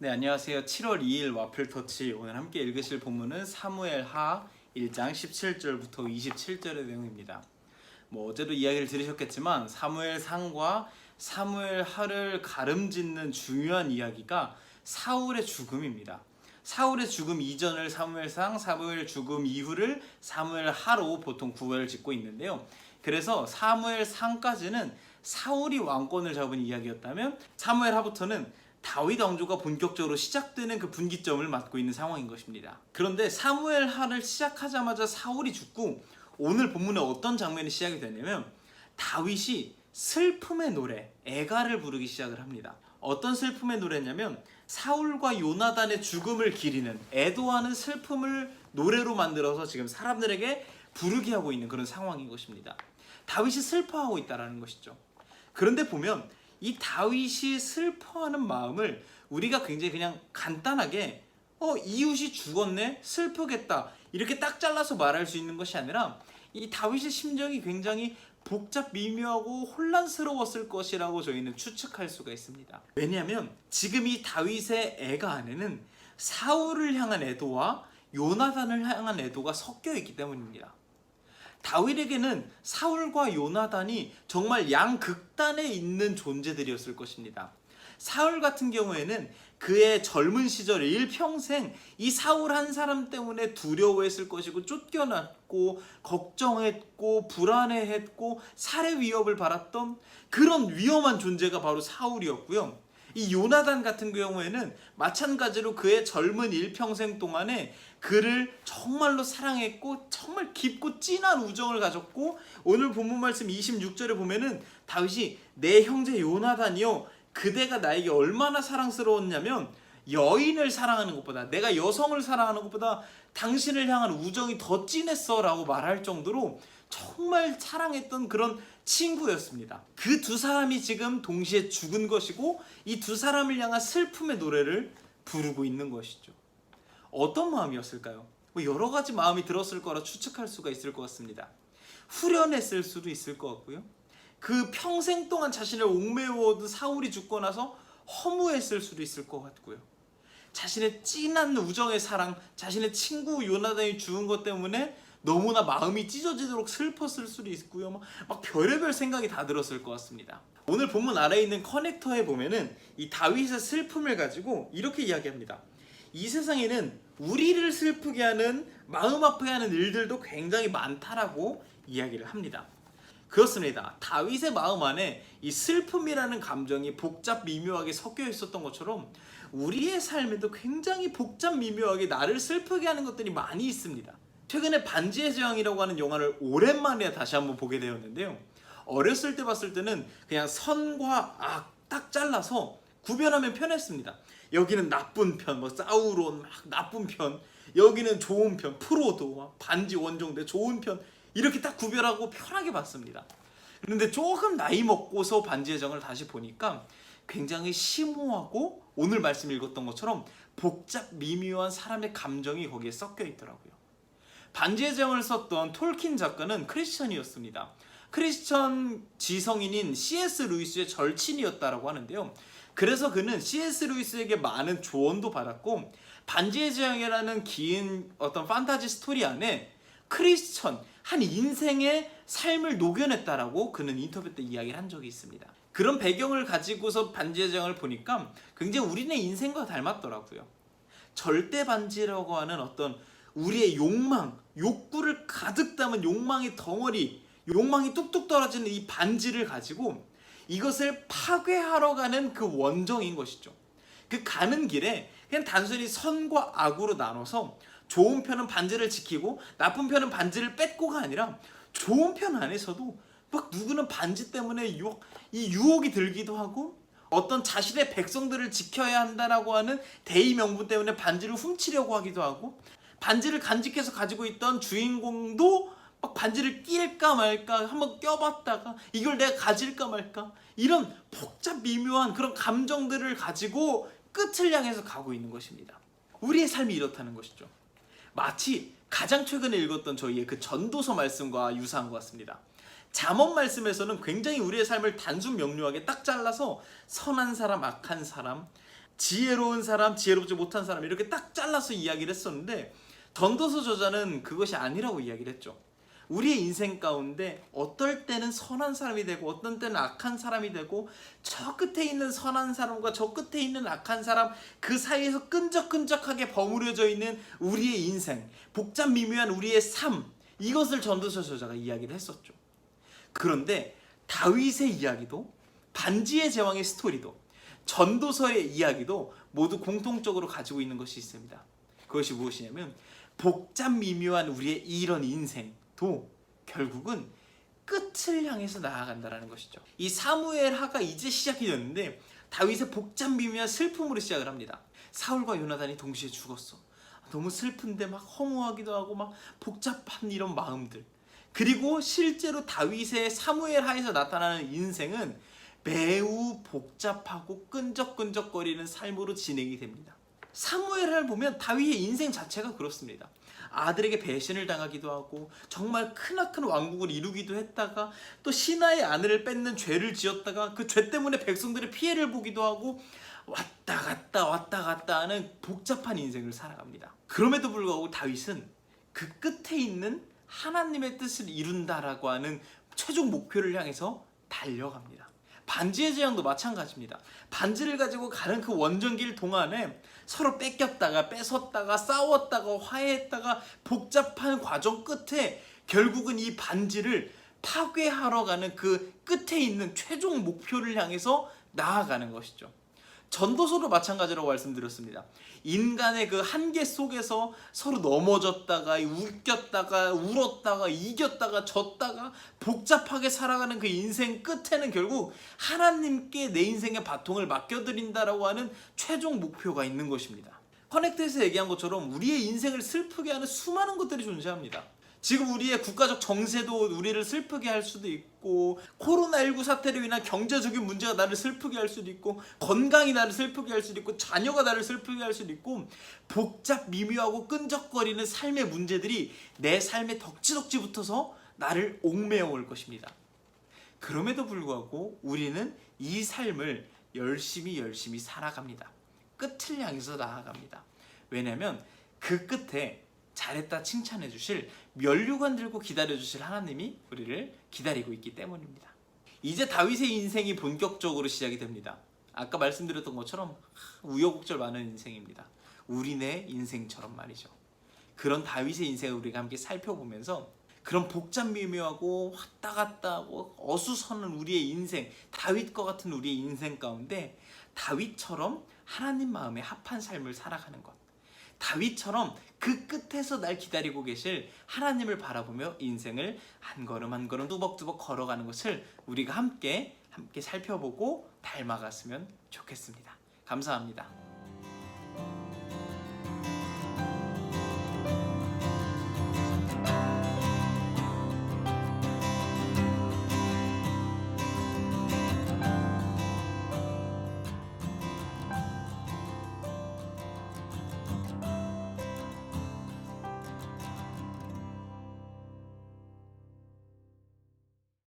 네, 안녕하세요. 7월 2일 와플터치. 오늘 함께 읽으실 본문은 사무엘하 1장 17절부터 27절의 내용입니다. 어제도 이야기를 들으셨겠지만 사무엘상과 사무엘하를 가름짓는 중요한 이야기가 사울의 죽음입니다. 사울의 죽음 이전을 사무엘상, 사무엘 죽음 이후를 사무엘하로 보통 구별을 짓고 있는데요. 그래서 사무엘상까지는 사울이 왕권을 잡은 이야기였다면 사무엘하부터는 다윗 왕조가 본격적으로 시작되는 그 분기점을 맞고 있는 상황인 것입니다. 그런데 사무엘하를 시작하자마자 사울이 죽고 오늘 본문에 어떤 장면이 시작이 되냐면 다윗이 슬픔의 노래, 애가를 부르기 시작을 합니다. 어떤 슬픔의 노래냐면 사울과 요나단의 죽음을 기리는, 애도하는 슬픔을 노래로 만들어서 지금 사람들에게 부르게 하고 있는 그런 상황인 것입니다. 다윗이 슬퍼하고 있다는 것이죠. 그런데 보면 이 다윗이 슬퍼하는 마음을 우리가 굉장히 그냥 간단하게 이웃이 죽었네? 슬프겠다. 이렇게 딱 잘라서 말할 수 있는 것이 아니라 이 다윗의 심정이 굉장히 복잡 미묘하고 혼란스러웠을 것이라고 저희는 추측할 수가 있습니다. 왜냐하면 지금 이 다윗의 애가 안에는 사울을 향한 애도와 요나단을 향한 애도가 섞여 있기 때문입니다. 다윗에게는 사울과 요나단이 정말 양극단에 있는 존재들이었을 것입니다. 사울 같은 경우에는 그의 젊은 시절 일평생 이 사울 한 사람 때문에 두려워했을 것이고 쫓겨났고 걱정했고 불안해했고 살해 위협을 받았던 그런 위험한 존재가 바로 사울이었고요. 이 요나단 같은 경우에는 마찬가지로 그의 젊은 일평생 동안에 그를 정말로 사랑했고 정말 깊고 진한 우정을 가졌고 오늘 본문 말씀 26절에 보면은 다윗이 내 형제 요나단이요 그대가 나에게 얼마나 사랑스러웠냐면 여인을 사랑하는 것보다 내가 여성을 사랑하는 것보다 당신을 향한 우정이 더 진했어 라고 말할 정도로 정말 사랑했던 그런 친구였습니다. 그 두 사람이 지금 동시에 죽은 것이고 이 두 사람을 향한 슬픔의 노래를 부르고 있는 것이죠. 어떤 마음이었을까요? 여러 가지 마음이 들었을 거라 추측할 수가 있을 것 같습니다. 후련했을 수도 있을 것 같고요. 그 평생 동안 자신을 옥매워오던 사울이 죽고 나서 허무했을 수도 있을 것 같고요. 자신의 진한 우정의 사랑, 자신의 친구 요나단이 죽은 것 때문에 너무나 마음이 찢어지도록 슬펐을 수도 있고요. 막 별의별 생각이 다 들었을 것 같습니다. 오늘 본문 아래에 있는 커넥터에 보면은 이 다윗의 슬픔을 가지고 이렇게 이야기합니다. 이 세상에는 우리를 슬프게 하는, 마음 아프게 하는 일들도 굉장히 많다라고 이야기를 합니다. 그렇습니다. 다윗의 마음 안에 이 슬픔이라는 감정이 복잡 미묘하게 섞여 있었던 것처럼 우리의 삶에도 굉장히 복잡 미묘하게 나를 슬프게 하는 것들이 많이 있습니다. 최근에 반지의 제왕이라고 하는 영화를 오랜만에 다시 한번 보게 되었는데요. 어렸을 때 봤을 때는 그냥 선과 악 딱 잘라서 구별하면 편했습니다. 여기는 나쁜 편, 사우론 막 나쁜 편, 여기는 좋은 편, 프로도 반지 원정대 좋은 편 이렇게 딱 구별하고 편하게 봤습니다. 그런데 조금 나이 먹고서 반지의 제왕을 다시 보니까 굉장히 심오하고 오늘 말씀 읽었던 것처럼 복잡 미묘한 사람의 감정이 거기에 섞여 있더라고요. 반지의 제왕을 썼던 톨킨 작가는 크리스천이었습니다. 크리스천 지성인인 C.S. 루이스의 절친이었다라고 하는데요. 그래서 그는 C.S. 루이스에게 많은 조언도 받았고 반지의 제왕이라는 긴 어떤 판타지 스토리 안에 크리스천 한 인생의 삶을 녹여냈다라고 그는 인터뷰 때 이야기를 한 적이 있습니다. 그런 배경을 가지고서 반지의 제왕을 보니까 굉장히 우리네 인생과 닮았더라고요. 절대 반지라고 하는 어떤 우리의 욕망, 욕구를 가득 담은 욕망의 덩어리, 욕망이 뚝뚝 떨어지는 이 반지를 가지고 이것을 파괴하러 가는 그 원정인 것이죠. 그 가는 길에 그냥 단순히 선과 악으로 나눠서 좋은 편은 반지를 지키고 나쁜 편은 반지를 뺏고가 아니라 좋은 편 안에서도 막 누구는 반지 때문에 이 유혹이 들기도 하고 어떤 자신의 백성들을 지켜야 한다라고 하는 대의 명분 때문에 반지를 훔치려고 하기도 하고 반지를 간직해서 가지고 있던 주인공도 막 반지를 낄까 말까 한번 껴봤다가 이걸 내가 가질까 말까 이런 복잡 미묘한 그런 감정들을 가지고 끝을 향해서 가고 있는 것입니다. 우리의 삶이 이렇다는 것이죠. 마치 가장 최근에 읽었던 저희의 그 전도서 말씀과 유사한 것 같습니다. 잠언 말씀에서는 굉장히 우리의 삶을 단순 명료하게 딱 잘라서 선한 사람, 악한 사람, 지혜로운 사람, 지혜롭지 못한 사람 이렇게 딱 잘라서 이야기를 했었는데 전도서 저자는 그것이 아니라고 이야기를 했죠. 우리의 인생 가운데 어떨 때는 선한 사람이 되고 어떤 때는 악한 사람이 되고 저 끝에 있는 선한 사람과 저 끝에 있는 악한 사람 그 사이에서 끈적끈적하게 버무려져 있는 우리의 인생, 복잡 미묘한 우리의 삶, 이것을 전도서 저자가 이야기를 했었죠. 그런데 다윗의 이야기도 반지의 제왕의 스토리도 전도서의 이야기도 모두 공통적으로 가지고 있는 것이 있습니다. 그것이 무엇이냐면 복잡 미묘한 우리의 이런 인생도 결국은 끝을 향해서 나아간다는 것이죠. 이 사무엘하가 이제 시작이 됐는데 다윗의 복잡 미묘한 슬픔으로 시작을 합니다. 사울과 요나단이 동시에 죽었어. 너무 슬픈데 막 허무하기도 하고 막 복잡한 이런 마음들. 그리고 실제로 다윗의 사무엘하에서 나타나는 인생은 매우 복잡하고 끈적끈적거리는 삶으로 진행이 됩니다. 사무엘하를 보면 다윗의 인생 자체가 그렇습니다. 아들에게 배신을 당하기도 하고 정말 크나큰 왕국을 이루기도 했다가 또 신하의 아내를 뺏는 죄를 지었다가 그 죄 때문에 백성들의 피해를 보기도 하고 왔다 갔다 하는 복잡한 인생을 살아갑니다. 그럼에도 불구하고 다윗은 그 끝에 있는 하나님의 뜻을 이룬다라고 하는 최종 목표를 향해서 달려갑니다. 반지의 제왕도 마찬가지입니다. 반지를 가지고 가는 그 원정길 동안에 서로 뺏겼다가 뺏었다가 싸웠다가 화해했다가 복잡한 과정 끝에 결국은 이 반지를 파괴하러 가는 그 끝에 있는 최종 목표를 향해서 나아가는 것이죠. 전도서도 마찬가지라고 말씀드렸습니다. 인간의 그 한계 속에서 서로 넘어졌다가 웃겼다가 울었다가 이겼다가 졌다가 복잡하게 살아가는 그 인생 끝에는 결국 하나님께 내 인생의 바통을 맡겨드린다라고 하는 최종 목표가 있는 것입니다. 커넥트에서 얘기한 것처럼 우리의 인생을 슬프게 하는 수많은 것들이 존재합니다. 지금 우리의 국가적 정세도 우리를 슬프게 할 수도 있고 코로나19 사태로 인한 경제적인 문제가 나를 슬프게 할 수도 있고 건강이 나를 슬프게 할 수도 있고 자녀가 나를 슬프게 할 수도 있고 복잡 미묘하고 끈적거리는 삶의 문제들이 내 삶에 덕지덕지 붙어서 나를 옥매어 올 것입니다. 그럼에도 불구하고 우리는 이 삶을 열심히 살아갑니다. 끝을 향해서 나아갑니다. 왜냐하면 그 끝에 잘했다 칭찬해 주실 면류관 들고 기다려 주실 하나님이 우리를 기다리고 있기 때문입니다. 이제 다윗의 인생이 본격적으로 시작이 됩니다. 아까 말씀드렸던 것처럼 우여곡절 많은 인생입니다. 우리네 인생처럼 말이죠. 그런 다윗의 인생을 우리가 함께 살펴보면서 그런 복잡 미묘하고 왔다 갔다 하고 어수선한 우리의 인생, 다윗과 같은 우리의 인생 가운데 다윗처럼 하나님 마음에 합한 삶을 살아가는 것, 다윗처럼 그 끝에서 날 기다리고 계실 하나님을 바라보며 인생을 한 걸음 한 걸음 뚜벅뚜벅 걸어가는 것을 우리가 함께 살펴보고 닮아갔으면 좋겠습니다. 감사합니다.